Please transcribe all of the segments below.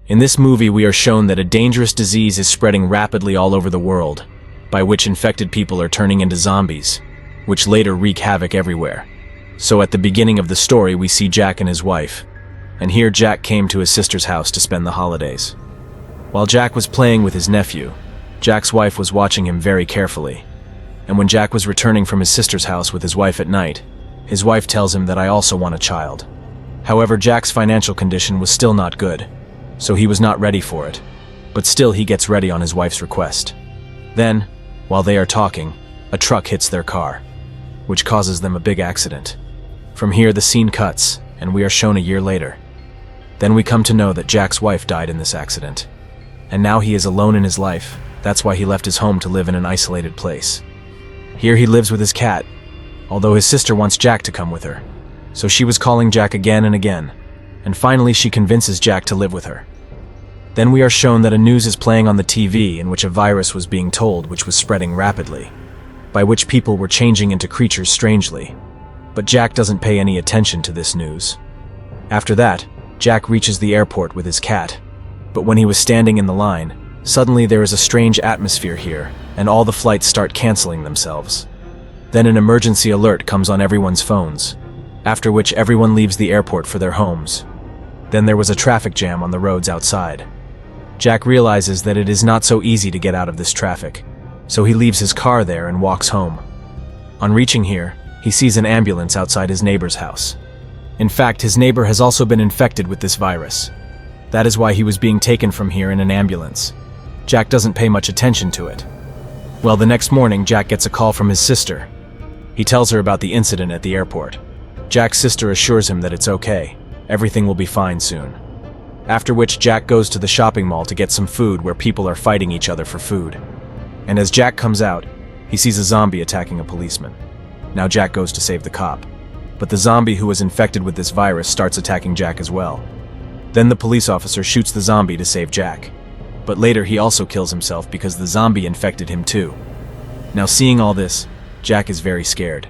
In this movie, we are shown that a dangerous disease is spreading rapidly all over the world, by which infected people are turning into zombies, which later wreak havoc everywhere. So at the beginning of the story, we see Jack and his wife, and here Jack came to his sister's house to spend the holidays. While Jack was playing with his nephew, Jack's wife was watching him very carefully, and when Jack was returning from his sister's house with his wife at night, his wife tells him that I also want a child. However, Jack's financial condition was still not good, so he was not ready for it, but still he gets ready on his wife's request. Then, while they are talking, a truck hits their car, which causes them a big accident. From here the scene cuts, and we are shown a year later. Then we come to know that Jack's wife died in this accident, and now he is alone in his life. That's why he left his home to live in an isolated place. Here he lives with his cat, although his sister wants Jack to come with her, so she was calling Jack again and again, and finally she convinces Jack to live with her. Then we are shown that a news is playing on the TV in which a virus was being told which was spreading rapidly, by which people were changing into creatures strangely. But Jack doesn't pay any attention to this news. After that, Jack reaches the airport with his cat, but when he was standing in the line, suddenly there is a strange atmosphere here, and all the flights start canceling themselves. Then an emergency alert comes on everyone's phones, after which everyone leaves the airport for their homes. Then there was a traffic jam on the roads outside. Jack realizes that it is not so easy to get out of this traffic, so he leaves his car there and walks home. On reaching here, he sees an ambulance outside his neighbor's house. In fact, his neighbor has also been infected with this virus. That is why he was being taken from here in an ambulance. Jack doesn't pay much attention to it. Well, the next morning, Jack gets a call from his sister. He tells her about the incident at the airport. Jack's sister assures him that it's okay. Everything will be fine soon. After which, Jack goes to the shopping mall to get some food where people are fighting each other for food. And as Jack comes out, he sees a zombie attacking a policeman. Now Jack goes to save the cop, but the zombie who was infected with this virus starts attacking Jack as well. Then the police officer shoots the zombie to save Jack, but later he also kills himself because the zombie infected him too. Now seeing all this, Jack is very scared.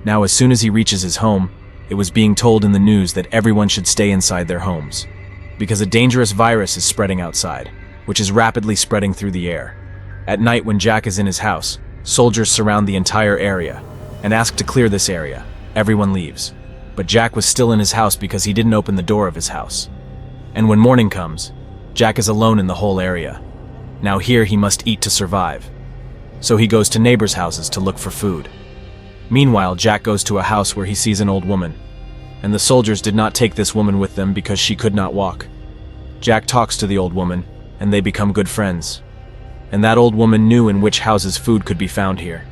Now as soon as he reaches his home, it was being told in the news that everyone should stay inside their homes, because a dangerous virus is spreading outside, which is rapidly spreading through the air. At night when Jack is in his house, soldiers surround the entire area and ask to clear this area. Everyone leaves, but Jack was still in his house because he didn't open the door of his house. And when morning comes, Jack is alone in the whole area. Now here he must eat to survive, so he goes to neighbors' houses to look for food. Meanwhile, Jack goes to a house where he sees an old woman, and the soldiers did not take this woman with them because she could not walk. Jack talks to the old woman, and they become good friends. And that old woman knew in which houses food could be found here.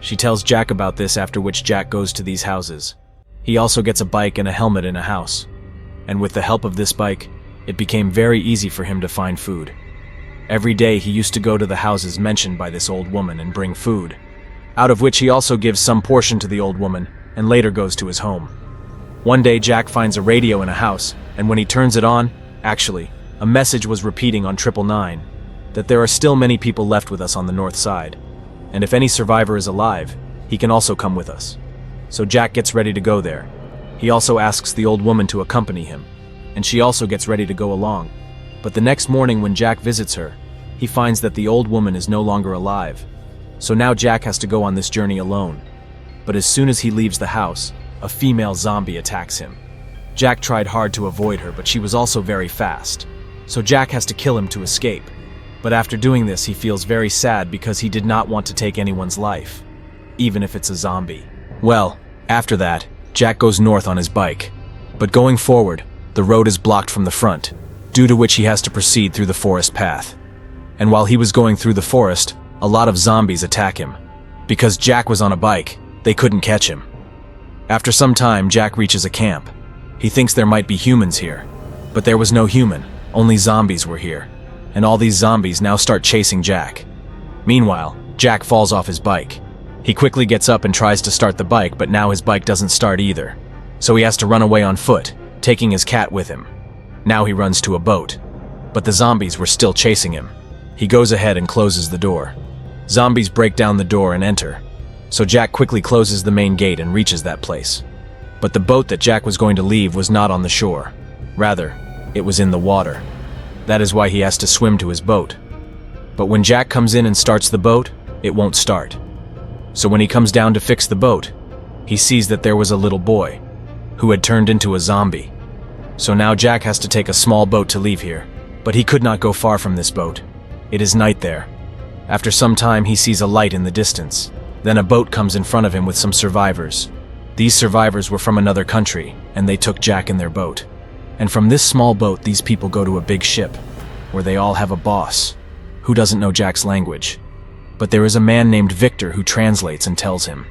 She tells Jack about this, after which Jack goes to these houses. He also gets a bike and a helmet in a house. And with the help of this bike, it became very easy for him to find food. Every day he used to go to the houses mentioned by this old woman and bring food, out of which he also gives some portion to the old woman, and later goes to his home. One day Jack finds a radio in a house, and when he turns it on, actually, a message was repeating on 999, that there are still many people left with us on the north side, and if any survivor is alive, he can also come with us. So Jack gets ready to go there. He also asks the old woman to accompany him, and she also gets ready to go along. But the next morning when Jack visits her, he finds that the old woman is no longer alive. So now Jack has to go on this journey alone. But as soon as he leaves the house, a female zombie attacks him. Jack tried hard to avoid her, but she was also very fast. So Jack has to kill him to escape. But after doing this, he feels very sad because he did not want to take anyone's life, even if it's a zombie. Well, after that, Jack goes north on his bike. But going forward, the road is blocked from the front, due to which he has to proceed through the forest path. And while he was going through the forest, a lot of zombies attack him. Because Jack was on a bike, they couldn't catch him. After some time, Jack reaches a camp. He thinks there might be humans here, but there was no human, only zombies were here. And all these zombies now start chasing Jack. Meanwhile, Jack falls off his bike. He quickly gets up and tries to start the bike, but now his bike doesn't start either. So he has to run away on foot, taking his cat with him. Now he runs to a boat, but the zombies were still chasing him. He goes ahead and closes the door. Zombies break down the door and enter. So Jack quickly closes the main gate and reaches that place. But the boat that Jack was going to leave was not on the shore. Rather, it was in the water. That is why he has to swim to his boat. But when Jack comes in and starts the boat, it won't start. So when he comes down to fix the boat, he sees that there was a little boy who had turned into a zombie. So now Jack has to take a small boat to leave here, but he could not go far from this boat. It is night there. After some time, he sees a light in the distance. Then a boat comes in front of him with some survivors. These survivors were from another country, and they took Jack in their boat. And from this small boat, these people go to a big ship, where they all have a boss, who doesn't know Jack's language. But there is a man named Victor who translates and tells him.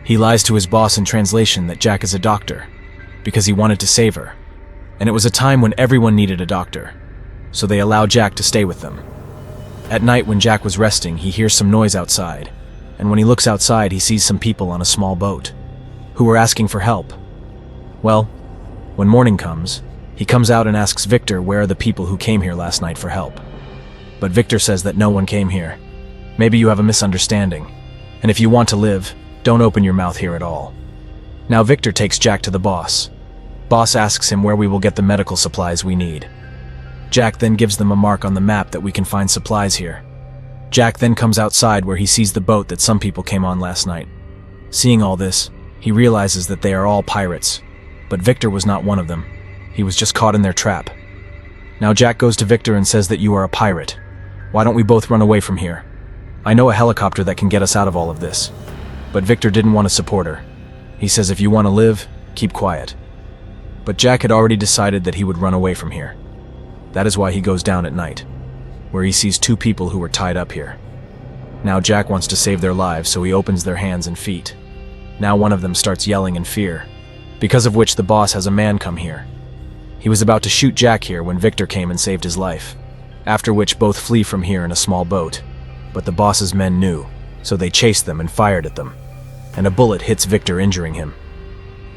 He lies to his boss in translation that Jack is a doctor, because he wanted to save her. And it was a time when everyone needed a doctor, so they allow Jack to stay with them. At night when Jack was resting, he hears some noise outside, and when he looks outside, he sees some people on a small boat, who were asking for help. Well, when morning comes, he comes out and asks Victor where are the people who came here last night for help. But Victor says that no one came here. Maybe you have a misunderstanding, and if you want to live, don't open your mouth here at all. Now Victor takes Jack to the boss. Boss asks him where we will get the medical supplies we need. Jack then gives them a mark on the map that we can find supplies here. Jack then comes outside where he sees the boat that some people came on last night. Seeing all this, he realizes that they are all pirates, but Victor was not one of them. He was just caught in their trap. Now Jack goes to Victor and says that you are a pirate. Why don't we both run away from here? I know a helicopter that can get us out of all of this. But Victor didn't want to support her. He says if you want to live, keep quiet. But Jack had already decided that he would run away from here. That is why he goes down at night, where he sees two people who were tied up here. Now Jack wants to save their lives, so he opens their hands and feet. Now one of them starts yelling in fear, because of which the boss has a man come here. He was about to shoot Jack here when Victor came and saved his life, after which both flee from here in a small boat. But the boss's men knew, so they chased them and fired at them, and a bullet hits Victor, injuring him.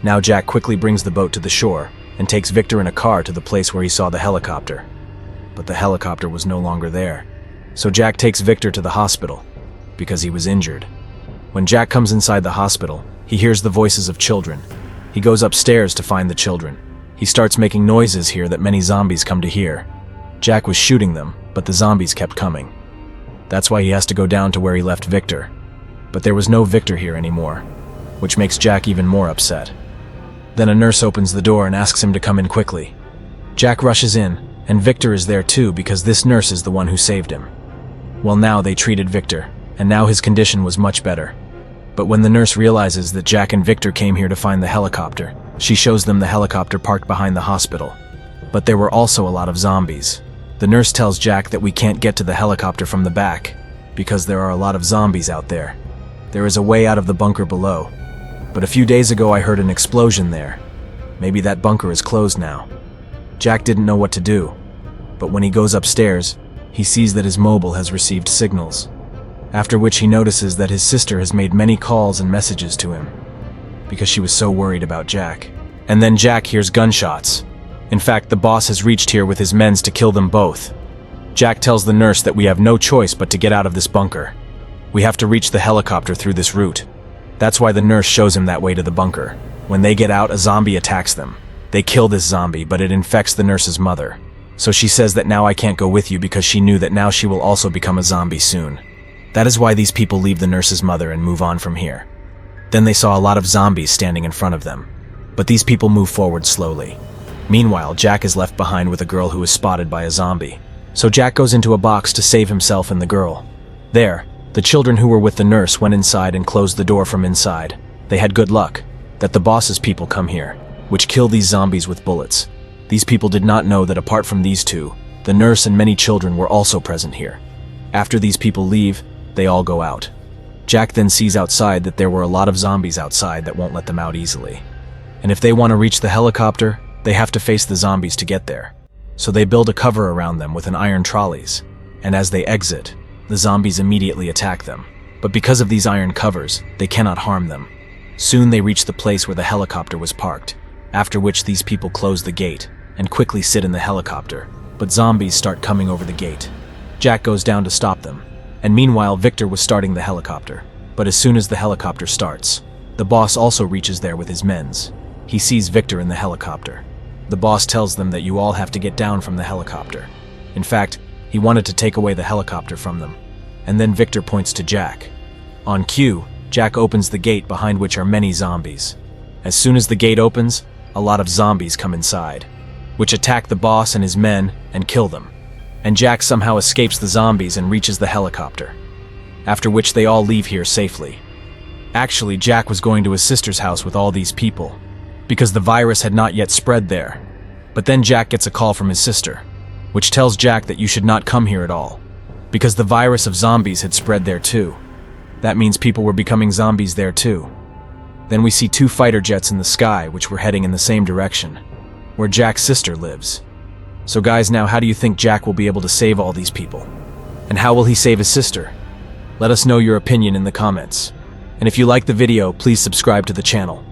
Now Jack quickly brings the boat to the shore and takes Victor in a car to the place where he saw the helicopter. But the helicopter was no longer there, so Jack takes Victor to the hospital, because he was injured. When Jack comes inside the hospital, he hears the voices of children. He goes upstairs to find the children. He starts making noises here that many zombies come to hear. Jack was shooting them, but the zombies kept coming. That's why he has to go down to where he left Victor. But there was no Victor here anymore, which makes Jack even more upset. Then a nurse opens the door and asks him to come in quickly. Jack rushes in, and Victor is there too because this nurse is the one who saved him. Well, now they treated Victor, and now his condition was much better. But when the nurse realizes that Jack and Victor came here to find the helicopter, she shows them the helicopter parked behind the hospital. But there were also a lot of zombies. The nurse tells Jack that we can't get to the helicopter from the back, because there are a lot of zombies out there. There is a way out of the bunker below. But a few days ago I heard an explosion there. Maybe that bunker is closed now. Jack didn't know what to do, but when he goes upstairs, he sees that his mobile has received signals. After which he notices that his sister has made many calls and messages to him, because she was so worried about Jack. And then Jack hears gunshots. In fact, the boss has reached here with his men to kill them both. Jack tells the nurse that we have no choice but to get out of this bunker. We have to reach the helicopter through this route. That's why the nurse shows him that way to the bunker. When they get out, a zombie attacks them. They kill this zombie, but it infects the nurse's mother. So she says that now I can't go with you because she knew that now she will also become a zombie soon. That is why these people leave the nurse's mother and move on from here. Then they saw a lot of zombies standing in front of them. But these people move forward slowly. Meanwhile, Jack is left behind with a girl who is spotted by a zombie. So Jack goes into a box to save himself and the girl. There, the children who were with the nurse went inside and closed the door from inside. They had good luck that the boss's people come here, which kill these zombies with bullets. These people did not know that apart from these two, the nurse and many children were also present here. After these people leave, they all go out. Jack then sees outside that there were a lot of zombies outside that won't let them out easily. And if they want to reach the helicopter, they have to face the zombies to get there. So they build a cover around them with an iron trolleys, and as they exit, the zombies immediately attack them. But because of these iron covers, they cannot harm them. Soon they reach the place where the helicopter was parked, after which these people close the gate and quickly sit in the helicopter, but zombies start coming over the gate. Jack goes down to stop them, and meanwhile Victor was starting the helicopter. But as soon as the helicopter starts, the boss also reaches there with his men's. He sees Victor in the helicopter. The boss tells them that you all have to get down from the helicopter. In fact, he wanted to take away the helicopter from them. And then Victor points to Jack. On cue, Jack opens the gate behind which are many zombies. As soon as the gate opens, a lot of zombies come inside, which attack the boss and his men and kill them. And Jack somehow escapes the zombies and reaches the helicopter, after which they all leave here safely. Actually, Jack was going to his sister's house with all these people, because the virus had not yet spread there. But then Jack gets a call from his sister, which tells Jack that you should not come here at all, because the virus of zombies had spread there too. That means people were becoming zombies there too. Then we see 2 fighter jets in the sky which were heading in the same direction, where Jack's sister lives. So guys, now how do you think Jack will be able to save all these people? And how will he save his sister? Let us know your opinion in the comments. And if you like the video, please subscribe to the channel.